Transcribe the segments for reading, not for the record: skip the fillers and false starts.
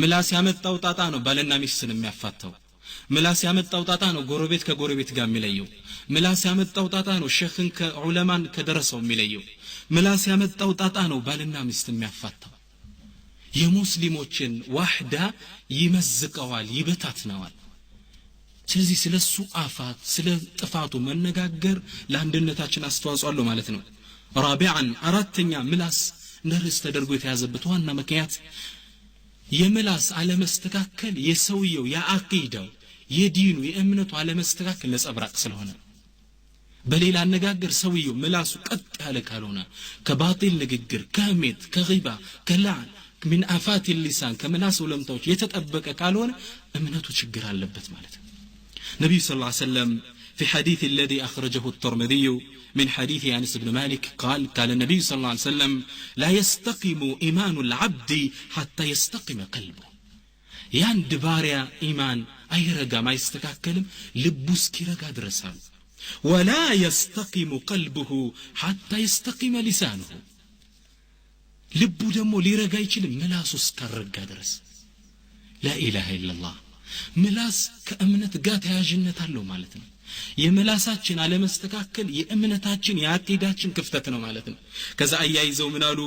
ምላስ ያመጣው ጣጣ ነው ባልና ሚስትን የሚያፋታው ምላስ ያመጣው ጣጣ ነው ጎረቤት ከጎረቤት ጋር የሚለየው ምላስ ያመጣው ጣጣ ነው ሸኽን ከዑለማን ከደረሰው የሚለየው ምላስ ያመጣው ጣጣ ነው ባልና ሚስት የሚያፋታው የሙስሊሞችን ዋህዳ ይመዝቀዋል ይበታትነዋል ስለዚህ ስለሱ አፋት ስለ ጥፋቱ መነጋገር ለአንድነታችን አስተዋጽኦ አለው ማለት ነው رابعا አራተኛ ምላስ እንደርስ ተደርጎ የተያዘበት ዋና ምክንያት የምላስ አለመስተካከል የሰውየው የአቂዳው የዲኑ የእምነቱ አለመስተካከል ለጸብራቅ ስለሆነ በሌላ አነጋገር ሰውየው ምላሱ ቀጥ ያለ ካልሆነ ከባጢል ንግግር ከህሜት ከጊባ ከላዕን من آفات اللسان كملاس ولمتوች የተጠበቀ ካልሆነ እምነቱ ችግር አለበት ማለት ነው نبي صلى الله عليه وسلم في حديث الذي أخرجه الترمذي من حديث أنس بن مالك قال النبي صلى الله عليه وسلم لا يستقيم إيمان العبد حتى يستقيم قلبه ياند باريا إيمان أي رقا ما يستكاكلم لبوس كي رقا درسان ولا يستقيم قلبه حتى يستقيم لسانه لبو دمو ليرقا يشلم ملاسوس كالرقا درس لا إله إلا الله ملاس كأمنت قات يا جنة اللو مالتنا የምላሳችን አለመስተካከል የእምነታችን የአቂዳችን ክፍተት ነው ማለት ነው ከዛ አያይዘው ምናሉ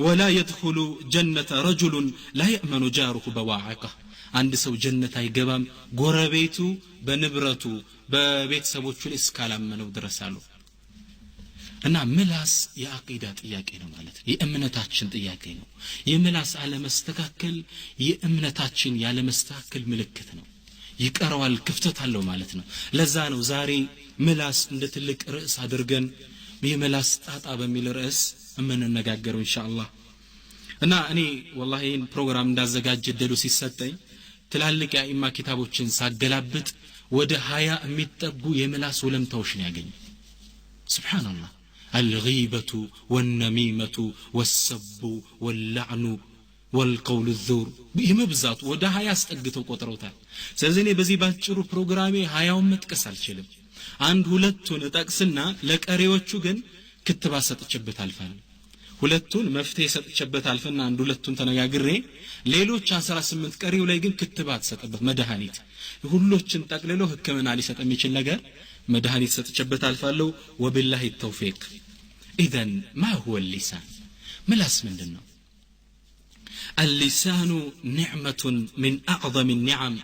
ولا يدخل جنة رجل لا يأمن جاره بواعقه አንድ ሰው ጀነት አይገባም ጎረቤቱ በንብረቱ በቤተሰቦቹ ላይ እስካላመነው ድረሳሉ እና ምላስ የአቂዳ ጥያቄ ነው ማለት ነው የእምነታችን ጥያቄ ነው የምላስ አለመስተካከል የእምነታችን ያለመስተካከል ምልክት ነው ይቀራዋል ክፍተት አለው ማለት ነው ለዛ ነው ዛሬ ምላስ እንደ ትልቅ ርዕስ አድርገን የምላስ ጣጣ በሚል ርዕስ እንነጋገረው ኢንሻአላህ እና እኔ والله ይሄን ፕሮግራም እንዳዘጋጀ ደሉ ሲሰጠኝ ትላልቅ የኢማ ኪታቦችን ሳገላብጥ ወደ 20 የሚጠጉ የምላስ ወለምታዎች ነው ያገኘ ሱብሃንአላህ الغيبة والنميمة والسب واللعن والقول الذور بمبزات ወደ 20 ያስጠግተው ቆጥረውታል ስለዚህ እኔ በዚህ ባጭሩ ፕሮግራሜ 20ውን መጥቀስ አልችልም አንድ ሁለቱን ጠቅስና ለቀሪዎቹ ግን ክትባት ሰጥቼበት አልፋለሁ ሁለቱን መፍትሄ ሰጥቼበት አልፈና አንድ ሁለቱን ተነጋግሬ ሌሎች 18 ቀሪው ላይ ግን ክትባት ሰጥበት መድኃኒት ሁሉችን ጠቅልሎ ህክምና ሊሰጥ የሚችል ነገር መድኃኒት ሰጥቼበት አልፋለሁ ወቢላሂ ተውፊቅ اذا ما هو اللسان ምላስ ምንድነው اللسان نعمة من أعظم النعم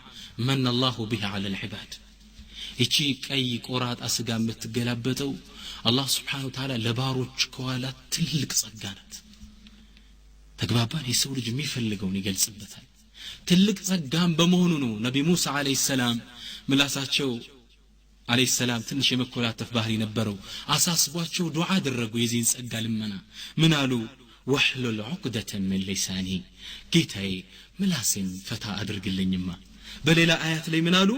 من الله بها على العباد يجي كاي قرات أسقا متقلبتو الله سبحانه وتعالى لباروج كوالا تلك صقانت تقبابان يسولج ميفلقون يقل سبتها تلك صقان بمهنونو نبي موسى عليه السلام ملاساتشو عليه السلام تنشي مكولات تفباهري نبرو أساسبواتشو دعاء درقو يزين صقا لمنا منالو واحلل عقدة من لساني كيتاي ملاسين فتا أدرق اللينما بل إلى آيات لي منالو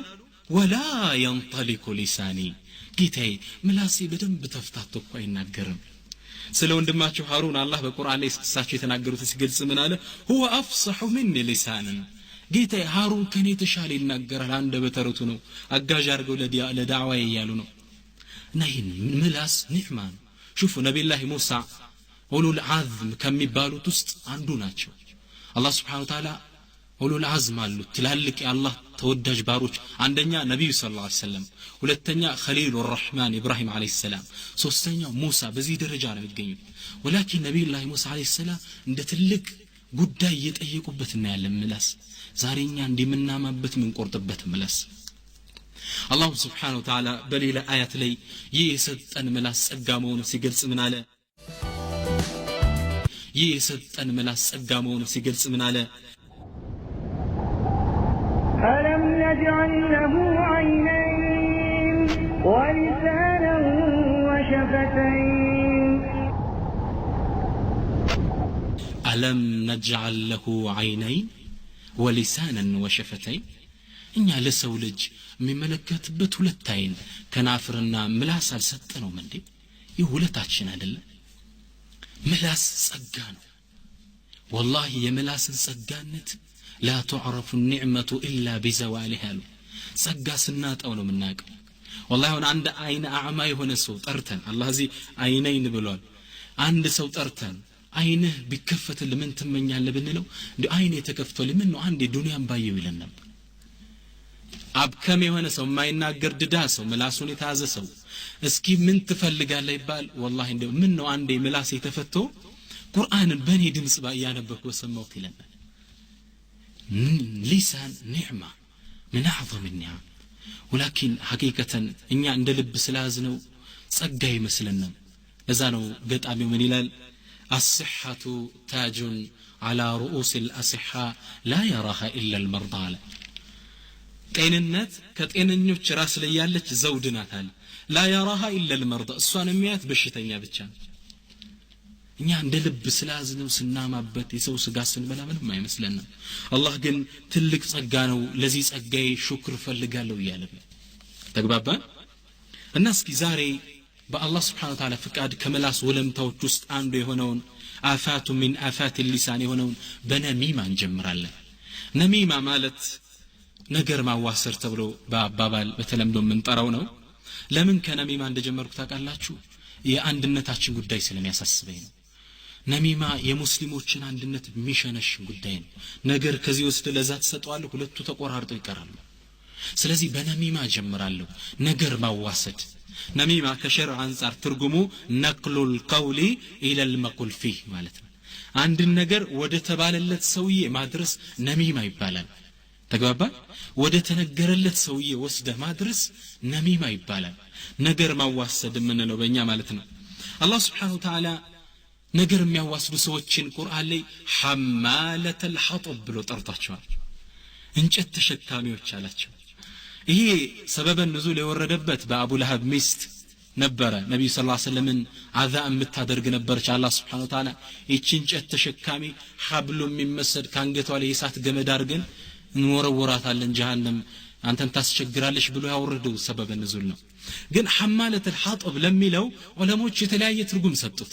ولا ينطلق لساني كيتاي ملاسي بدم بتفتاتك وإن نقرم سلون دماتشو هارون الله بقرآن ليس تساكي تنقروا تسقل سمناله هو أفصح مني لسانا كيتاي هارون كني تشالي النقر العند بترتنو أقاجار قول لدعوة يالونو ناين ملاس نعمان شوفوا نبي الله موسى أولو العزم كم يبالو تست عندوناتشو الله سبحانه وتعالى أولو العزم قالوا تلالك يا الله تودج باروج عندنا نبي صلى الله عليه وسلم ولتنيا خليل الرحمن إبراهيم عليه السلام سوستنيا موسى بزي درجة نبيجين ولكن نبي الله موسى عليه السلام ندتلك قداي يتأيقوا يعلم ملاس زارينيا عندي منا ما بت من قرطبة ملاس الله سبحانه وتعالى بل إلى آيات لي يسد أن ملاس أقامون سيجلس من على يسد ملاس أقامون سيجلس من على ألم نجعل له عينين ولسانا وشفتين ألم نجعل له عينين ولسانا وشفتين إنيا لسولج من ملكات بتولتين كنافرنا ملاس الستنو من دي يولتاتشنا دلّا ملاس سقان والله يا ملاس سقانت لا تعرف النعمة إلا بزوالها له سقا سنات أولو من ناقب والله هنا عند عين أعمى هنا سو ترتن الله زي عينين بلون عند سو ترتن አይንህ ቢከፈትልህ ምን ትመኛለህ ብንለው እንዴ አይኔ ተከፍቶልኝ ምን ነው አንዴ ዱንያን ባየው ይለን ነበር። አብከም የሆነ ሰው የማይናገር ድዳ ሰው ምላሱን የተያዘ ሰው እስኪ ምን ትፈልጋለህ ይባል ወላሂ እንደው ምን ነው አንዴ ምላስ የተፈቶ ቁርአንን በኔ ድምጽ ያነበብኩ ሰማሁት ይለናል። ሊሳን ኒዕማ من اعظم النعم ولكن حقيقة እኛ እንደ ልብ ስላዝነው ጸጋ ይመስልና ለዛ ነው ገጣሚው ምን ይላል الصحة تاج على رؤوس الأصحاء لا يراها إلا المرضى ጤንነት ከጤነኞች ራስ ላይ ያለች ዘውድ ናት አለ لا يراها إلا المرضى እሷን የሚያት በሽተኛ ብቻ እኛ እንደ ልብ ስላዝነው ስናማበት የሰው ስጋ ስንበላ ምንም አይመስለንም። አላህ ግን ትልቅ ጸጋ ነው ለዚህ ጸጋዬ ሹክር ፈልጋለሁ ይላል። ተግባባን እና እስኪ ዛሬ በአላህ Subhanahu Wa Ta'ala ፍቃድ ከመላስ ወለምታዎች ውስጥ አንዱ የሆነውን አፋቱ ሚን አፋት اللسان የሆነውን በነሚማ እንጀምራለን። ነሚማ ማለት ነገር ማዋሰር ተብሎ በአባባል በተለምዶ የምንጠራው ነው። ለምን ከነሚማ እንደጀመርኩ ታውቃላችሁ? የአንድነታችን ጉዳይ ስለሚያሳስበኝ ነው። ነሚማ የሙስሊሞችን አንድነት የሚሸነሽ ጉዳይ ነው። ነገር ከዚህ ውስጥ ለዛ ተሰጧል ሁለቱ ተቆራርጠው ይቀራሉ። ስለዚህ በነሚማ ጀምራለሁ። ነገር ማዋሰድ ነሚማ ከሸርዕ አንፃር ትርጉሙ ነቅሉል ቀውሊ ኢለል መቁል ፊህ ማለት ነው። አንድ ነገር ወደ ተባለለት ሰውዬ ማድረስ ነሚማ ይባላል። ተግባባ? ወደ ተነገረለት ሰውዬ ወስደ ማድረስ ነሚማ ይባላል። ነገር ማዋሰድ ምን ነው በእኛ ማለት ነው። አላህ Subhanahu Wa Ta'ala ነገር የሚያዋስዱ ሰዎችን ቁርአን ላይ ሐማለተል ሐጠብ ብሎ ጠርቷቸዋል። እንጨት ተሸካሚዎች አላቸው። ይሄ ሰበበ ንዙል የወረደበት በአቡ ለሀብ ሚስት ነበረ። ነብዩ ሰለላሁ ዐለይሂ ወሰለም አዛ የምታደርግ ነበረች። አላህ Subhanahu Wa Ta'ala እቺ እንጨት ተሸካሚ ሐብሉ የሚመስል ካንገቷ ላይ የሳት ገመድ አድርገን እንወረወራታለን ጀሃነም አንተን ታስቸግራለሽ ብሎ ያወረደው ሰበበ ንዙል ነው። ግን ሐማለተል ሐጠብ ለሚለው ዑለሞች የተለያየ ትርጉም ሰጡት።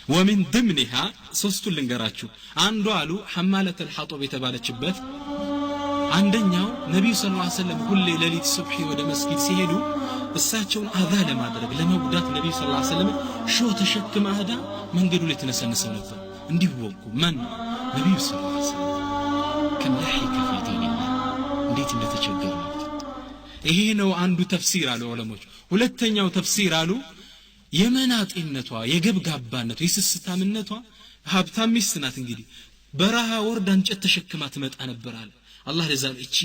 ومن ضمنها ሶስቱን ልንገራችሁ። አንዱ አሉ ሐማለተል ሐጠብ የተባለችበት አንደኛው ነብዩ ሰለላሁ ዐለይሂ ወሰለም ሁሌ ሌሊት ሱብሂ ወደ መስጊድ ሲሄዱ እሳቸውን አዛ ለማድረግ ለመጉዳት ነብዩ ሰለላሁ ዐለይሂ ወሰለም ሾህ ተሸክማ ሄዳ መንገዱ ላይ ተነሰነሰው ነበር። እንዲወቁ ማን ነብዩ ሰለላሁ ዐለይሂ ወሰለም ከነሂከ في دين الله እንዴት እንደተቸገሩ ይሄ ነው አንዱ ተፍሲር አሉ ዑለሞች። ሁለተኛው ተፍሲር አሉ የመናጢነቷ የገብጋባነቷ የስስታምነቷ ሀብታም ሚስት ናት። እንግዲህ በረሃ ወርዳ እንጨት ተሸክማ ትመጣ ነበር አለ አላህ ለዛ እቺ